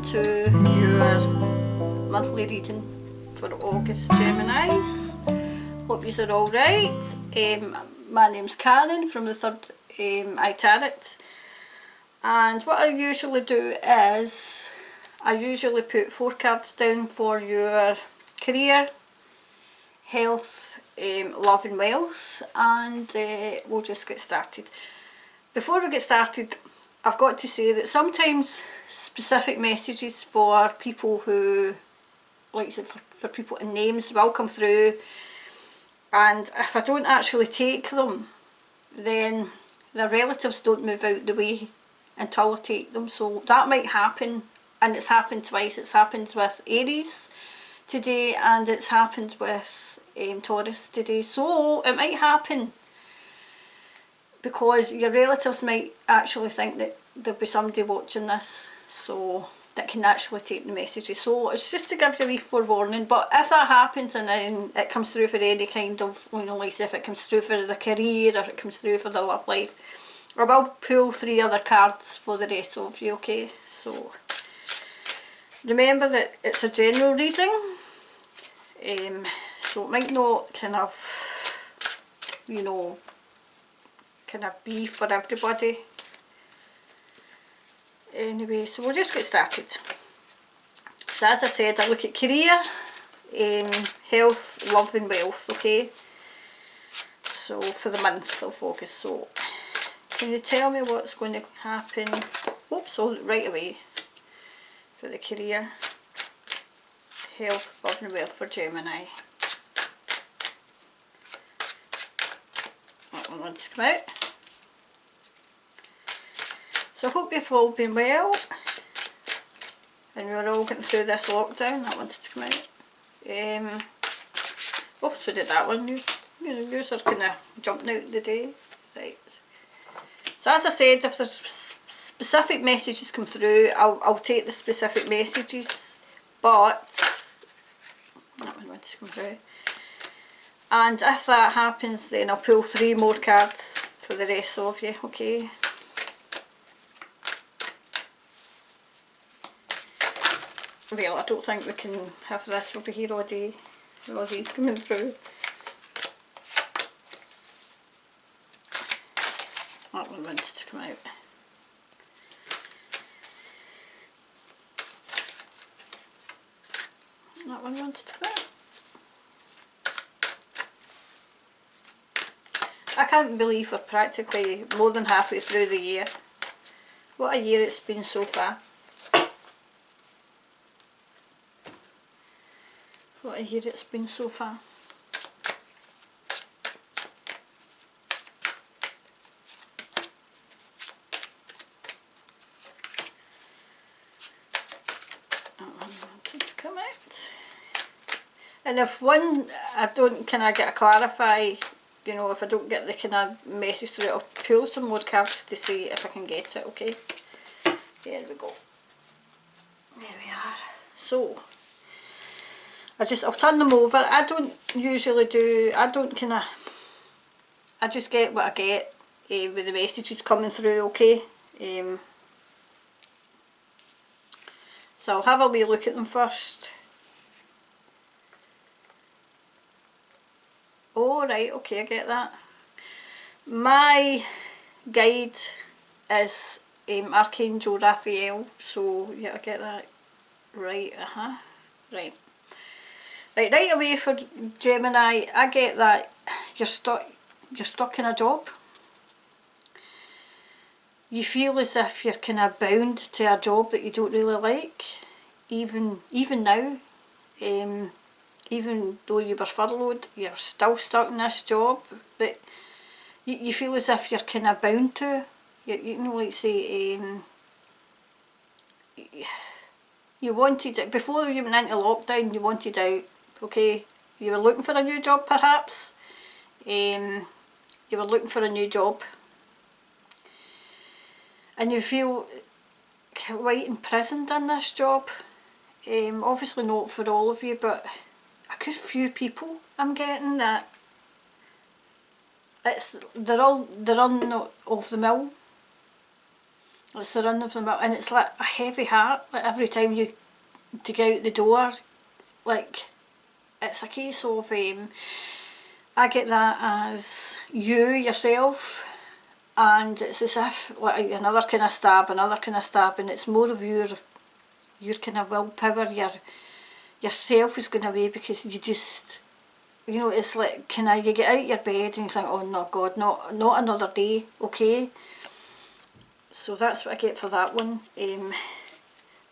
to your monthly reading for August, Geminis. Hope you are alright. My name's Karen from the Third Eye Tarot, and what I usually do is I usually put 4 cards down for your career, health, love and wealth, and we'll just get started. Before we get started, I've got to say that sometimes specific messages for people who, like I said, for people in names will come through, and if I don't actually take them, then their relatives don't move out the way until I take them. So that might happen, and it's happened twice. It's happened with Aries today, and it's happened with Taurus today. So it might happen because your relatives might actually think that there'll be somebody watching this, so that can actually take the messages. So it's just to give you a wee forewarning. But if that happens and then it comes through for any kind of, you know, like say if it comes through for the career or if it comes through for the love life, I will pull 3 other cards for the rest of you, okay? So remember that it's a general reading, so it might not kind of, you know, kind of be for everybody. Anyway, so we'll just get started. So as I said, I look at career, health, love and wealth, okay? So for the month of August. So can you tell me what's going to happen? Oops, right away. For the career, health, love and wealth for Gemini. That one wants to come out. So I hope you've all been well and we're all getting through this lockdown. That wanted to come out. Oh, so did that one. Yours are kind of jumping out the day. Right. So as I said, if there's specific messages come through, I'll take the specific messages, but that one wants to come through. And if that happens, then I'll pull 3 more cards for the rest of you, okay? Well, I don't think we can have this over here all day with all these coming through. That one wanted to come out. That one wanted to come out. I can't believe we're practically more than halfway through the year. What a year it's been so far. What a year it's been so far. That one wanted to come out. And if one, I don't, can I get a clarify, you know, if I don't get the kind of message through it, I'll pull some more cards to see if I can get it, okay? There we go. There we are. So I'll turn them over. I don't usually do, I just get what I get with the messages coming through, okay? So I'll have a wee look at them first. Oh right, okay, I get that. My guide is Archangel Raphael, so yeah, I get that. Right, right. Right away for Gemini, I get that you're stuck in a job. You feel as if you're kind of bound to a job that you don't really like, even now. Even though you were furloughed, you're still stuck in this job, but you feel as if you're kind of bound to. You know, like say, you wanted it before you went into lockdown. You wanted out. Okay, you were looking for a new job perhaps, you were looking for a new job and you feel quite imprisoned in this job. Obviously not for all of you, but a good few people I'm getting that they're on of the mill. It's the run of the mill, and it's like a heavy heart, like every time you to get out the door, like it's a case of I get that as you yourself, and it's as if like another kind of stab, and it's more of your kind of willpower, yourself is going away, because you just, you know, it's like you get out your bed and you think, oh no God, not another day, okay. So that's what I get for that one.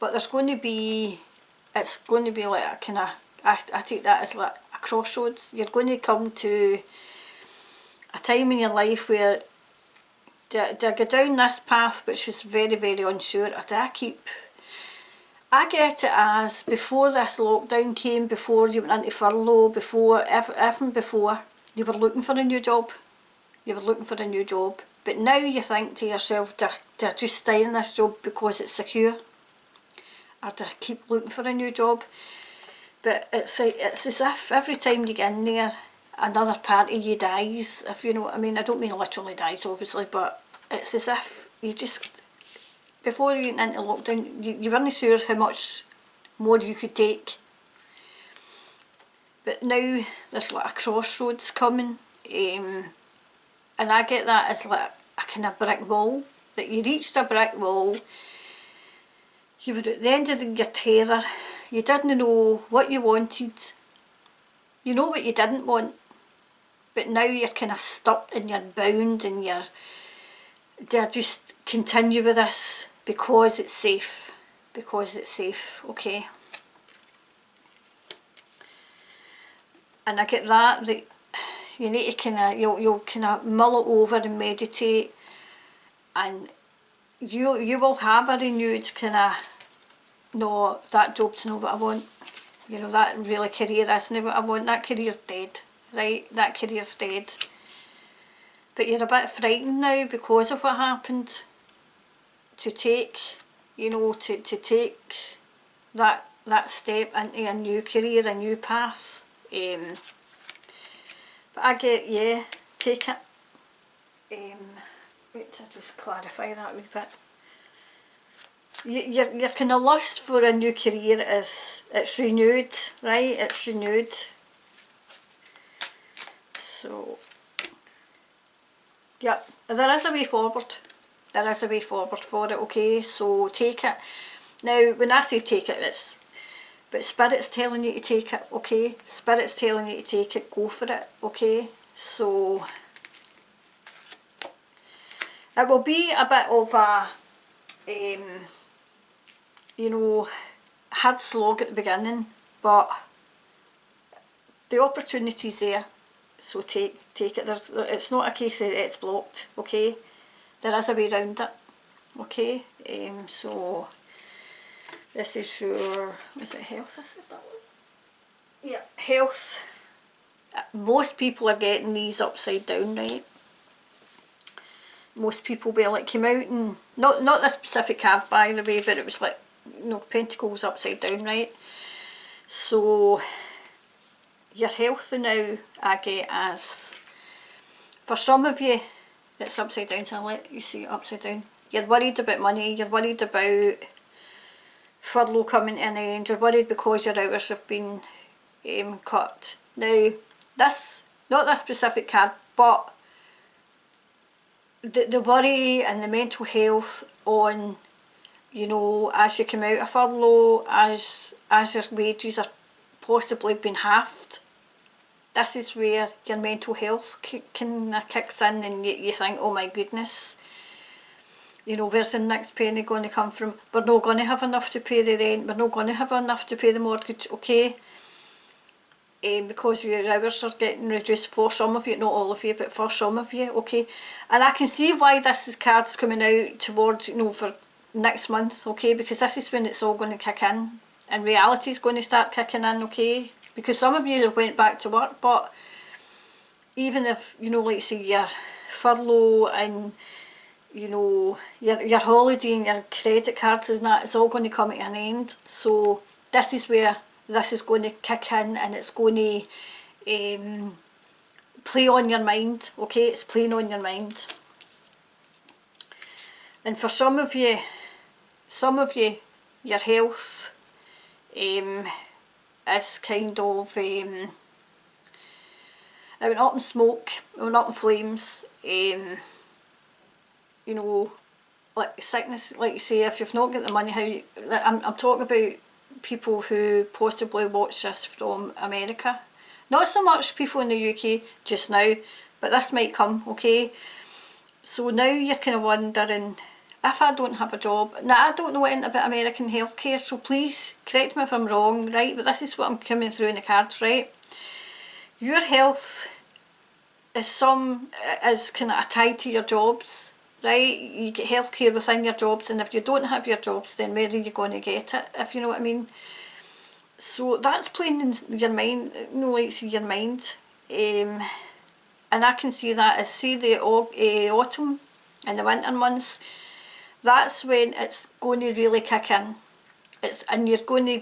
But there's going to be, it's going to be like a kind of, I take that as like a crossroads. You're going to come to a time in your life where do I go down this path which is very, very unsure, or do I get it as before this lockdown came, before you went into furlough, before everything before, you were looking for a new job. But now you think to yourself, do I just stay in this job because it's secure? Or do I keep looking for a new job? But it's as if every time you get in there, another part of you dies, if you know what I mean. I don't mean literally dies, obviously, but it's as if you just, before you went into lockdown, you weren't sure how much more you could take. But now there's like a crossroads coming, and I get that as like a kind of brick wall, that you reached a brick wall, you were at the end of your tether, you didn't know what you wanted, you know what you didn't want, but now you're kind of stuck and you're bound, and do I just continue with this because it's safe, okay. And I get that you need to kind of, you'll kind of mull it over and meditate, and you will have a renewed kind of, no, that job's not what I want, you know, that really career isn't what I want, that career's dead, right, that career's dead. But you're a bit frightened now because of what happened, to take, you know, to take that step into a new career, a new path. But I get, yeah, take it. Wait to just clarify that a wee bit. Your kind of lust for a new career it's renewed, right? It's renewed. So, yep, there is a way forward. There is a way forward for it, okay? So take it. Now, when I say take it, but Spirit's telling you to take it, okay? Spirit's telling you to take it, go for it, okay? So, it will be a bit of a, you know, hard slog at the beginning, but the opportunity's there, so take it. It's not a case that it's blocked, okay? There is a way around it, okay? So, this is your, was it health? I said that one? Yeah, health. Most people are getting these upside down, right? Most people will like came out and, not this specific card by the way, but it was like, you know, Pentacles upside down, right? So, your health now I get as, for some of you, it's upside down, so I'll let you see it upside down. You're worried about money, you're worried about furlough coming to an end, you're worried because your hours have been cut. Now, this, not this specific card, but the worry and the mental health on, you know, as you come out of furlough, as your wages are possibly being halved, this is where your mental health kind of kicks in, and you think, oh my goodness, you know, where's the next penny going to come from? We're not going to have enough to pay the rent, we're not going to have enough to pay the mortgage, okay? Because your hours are getting reduced for some of you, not all of you, but for some of you, okay? And I can see why this is cards coming out towards, you know, for next month, okay? Because this is when it's all going to kick in, and reality is going to start kicking in, okay? Because some of you have went back to work, but even if, you know, like say your furlough and, you know, your holiday and your credit cards and that, it's all going to come to an end. So this is where this is going to kick in, and it's going to play on your mind, okay? It's playing on your mind. And for some of you, your health is kind of, it went up in smoke, it went up in flames, you know, like sickness, like you say, if you've not got the money, how you, like, I'm talking about people who possibly watch this from America. Not so much people in the UK just now, but this might come, okay? So now you're kind of wondering, if I don't have a job, now I don't know anything about American healthcare, so please correct me if I'm wrong, right? But this is what I'm coming through in the cards, right? Your health is kind of tied to your jobs, right? You get healthcare within your jobs, and if you don't have your jobs, then where are you going to get it, if you know what I mean? So that's playing in your mind, like your mind. And I can see that as, see the autumn and the winter months, that's when it's going to really kick in. And you're going to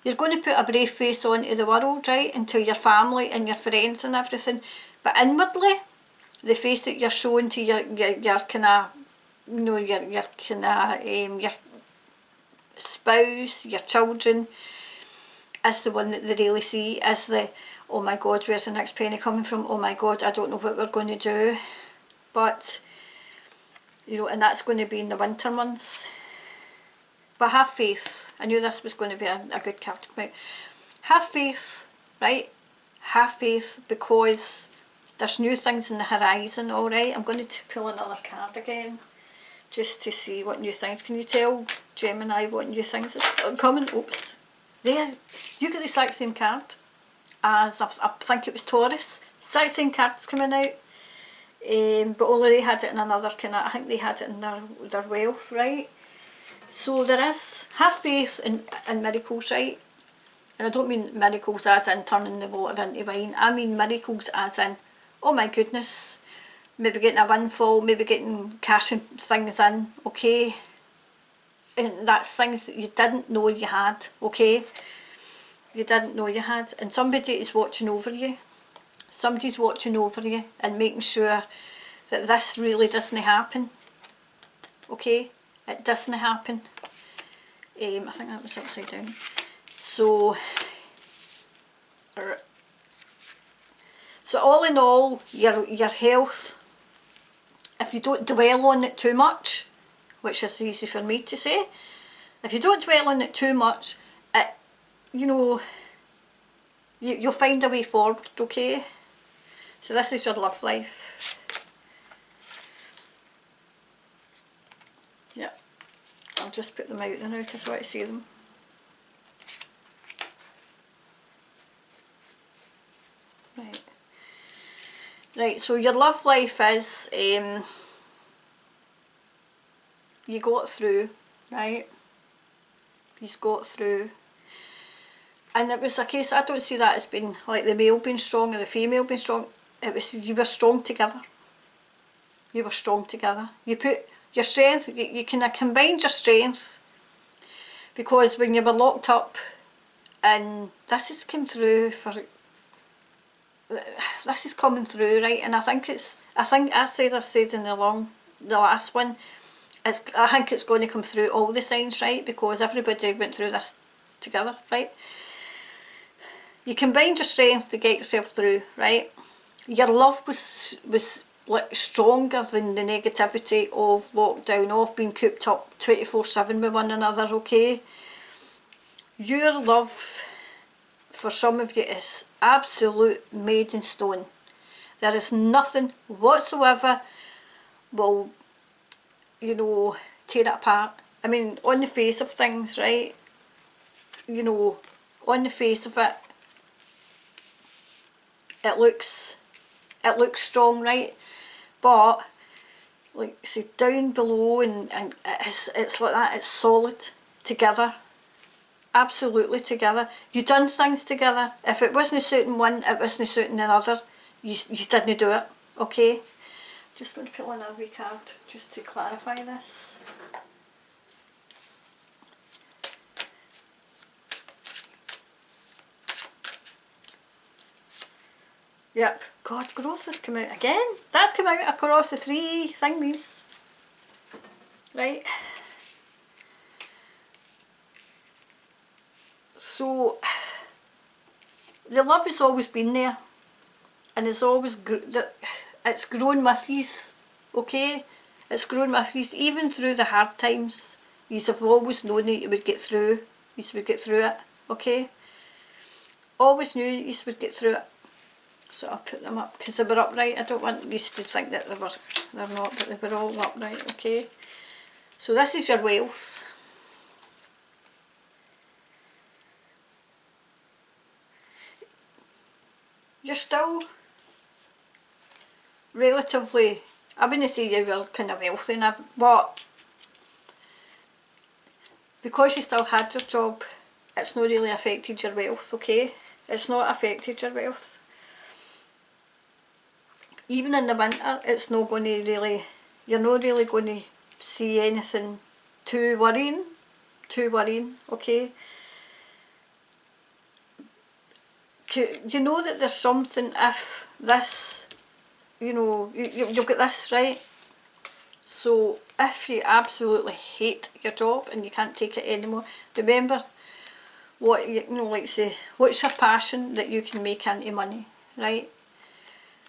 put a brave face onto the world, right, and to your family and your friends and everything. But inwardly, the face that you're showing to your kind of, you know, your kind of, your spouse, your children, is the one that they really see, is the, oh my God, where's the next penny coming from? Oh my God, I don't know what we're going to do. But, you know, and that's going to be in the winter months. But have faith. I knew this was going to be a good card to come out. Have faith, right? Have faith, because there's new things in the horizon, alright? I'm going to pull another card again, just to see what new things. Can you tell, Gemini, what new things are coming? Oops. There, you get the exact same card as, I think it was Taurus. Exact same cards coming out. But only they had it in another kind of, I think they had it in their wealth, right? So there is, have faith in miracles, right? And I don't mean miracles as in turning the water into wine. I mean miracles as in, oh my goodness, maybe getting a windfall, maybe getting cashing things in, okay? And that's things that you didn't know you had, okay? You didn't know you had. And somebody is watching over you. Somebody's watching over you and making sure that this really doesn't happen, okay? It doesn't happen. I think that was upside down. So all in all, your health, if you don't dwell on it too much, which is easy for me to say, if you don't dwell on it too much, you know, you'll find a way forward, okay? So this is your love life. Yeah, I'll just put them out there now because I want to see them. Right, so your love life is, you got through, right? You've got through. And it was a case, I don't see that as being like the male being strong or the female being strong. It was, you were strong together. You were strong together. You put your strength, you kind of combined your strength, because when you were locked up, and this has come through for, this is coming through, right? And I think I said in the last one, I think it's going to come through all the signs, right? Because everybody went through this together, right? You combined your strength to get yourself through, right? Your love was like stronger than the negativity of lockdown, of being cooped up 24/7 with one another, okay? Your love, for some of you, is absolute made in stone. There is nothing whatsoever will, you know, tear it apart. I mean, on the face of things, right? You know, on the face of it, it looks strong, right? But like see down below, and it's like that. It's solid together, absolutely together. You done things together. If it wasn't suiting one, it wasn't suiting another. You didn't do it, okay? Just going to put on a wee card just to clarify this. Yep, God, growth has come out again. That's come out across the three thingies. right? So the love has always been there, and it's always it's grown with yous, okay? It's grown with yous, even through the hard times. Yous have always known that you would get through. Yous would get through it, okay? Always knew yous would get through it. So I'll put them up because they were upright. I don't want yous to think that they're not, but they were all upright, okay? So this is your wealth. You're still relatively, I wouldn't say you were kind of wealthy enough, but because you still had your job, it's not really affected your wealth, okay? It's not affected your wealth. Even in the winter, it's not going to really, you're not really going to see anything too worrying, okay? You know that there's something if this, you know, you'll get this, right? So if you absolutely hate your job and you can't take it anymore, remember what you know, like say, what's your passion that you can make into money, right?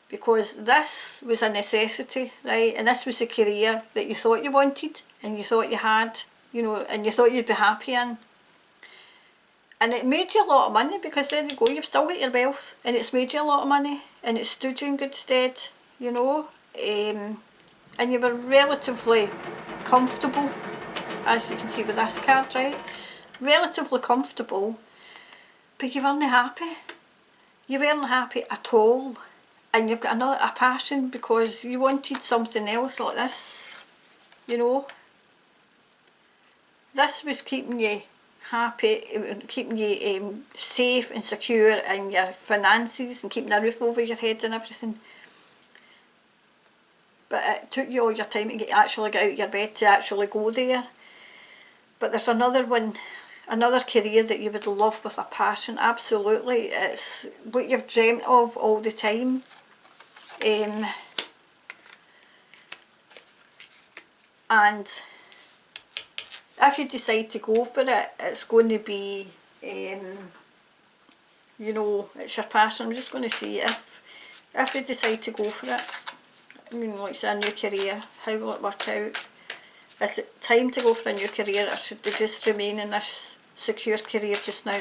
Because this was a necessity, right? And this was a career that you thought you wanted and you thought you had, you know, and you thought you'd be happy in. And it made you a lot of money, because there you go, you've still got your wealth and it's made you a lot of money and it stood you in good stead, you know. And you were relatively comfortable, as you can see with this card, right? Relatively comfortable, but you weren't happy. You weren't happy at all. And you've got a passion because you wanted something else like this, you know. This was keeping you happy, keeping you safe and secure in your finances and keeping a roof over your head and everything. But it took you all your time to actually get out of your bed to actually go there. But there's another one, another career that you would love with a passion, absolutely. It's what you've dreamt of all the time. And if you decide to go for it, it's going to be, you know, it's your passion. I'm just going to see if you decide to go for it, I mean, like say a new career, how will it work out? Is it time to go for a new career, or should they just remain in this secure career just now?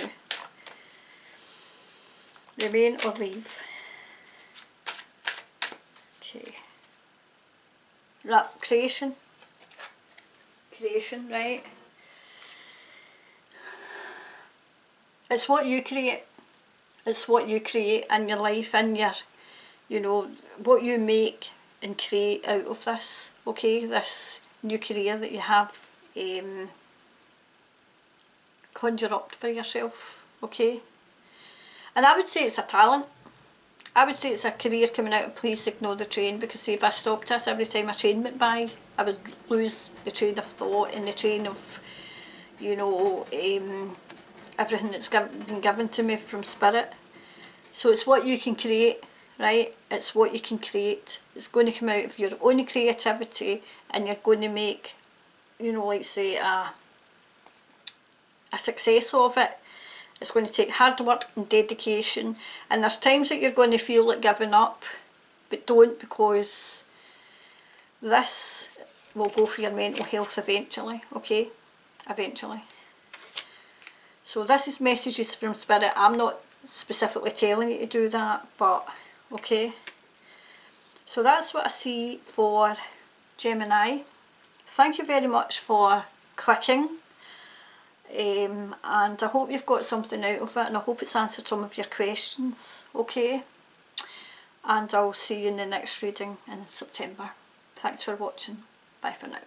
Remain or leave? Okay. Right, creation, right? It's what you create. It's what you create in your life, in your, you know, what you make and create out of this, okay? This new career that you have conjure up for yourself, okay? And I would say it's a talent. I would say it's a career coming out of Please Ignore the Train, because see, if I stopped this every time a train went by, I would lose the train of thought and the train of, you know, everything that's been given to me from spirit. So it's what you can create, right? It's what you can create. It's going to come out of your own creativity, and you're going to make, you know, like say a success of it. It's going to take hard work and dedication, and there's times that you're going to feel like giving up, but don't, because this will go for your mental health eventually, okay? Eventually. So this is messages from Spirit. I'm not specifically telling you to do that, but okay. So that's what I see for Gemini. Thank you very much for clicking. And I hope you've got something out of it, and I hope it's answered some of your questions, okay? And I'll see you in the next reading in September. Thanks for watching. Bye for now.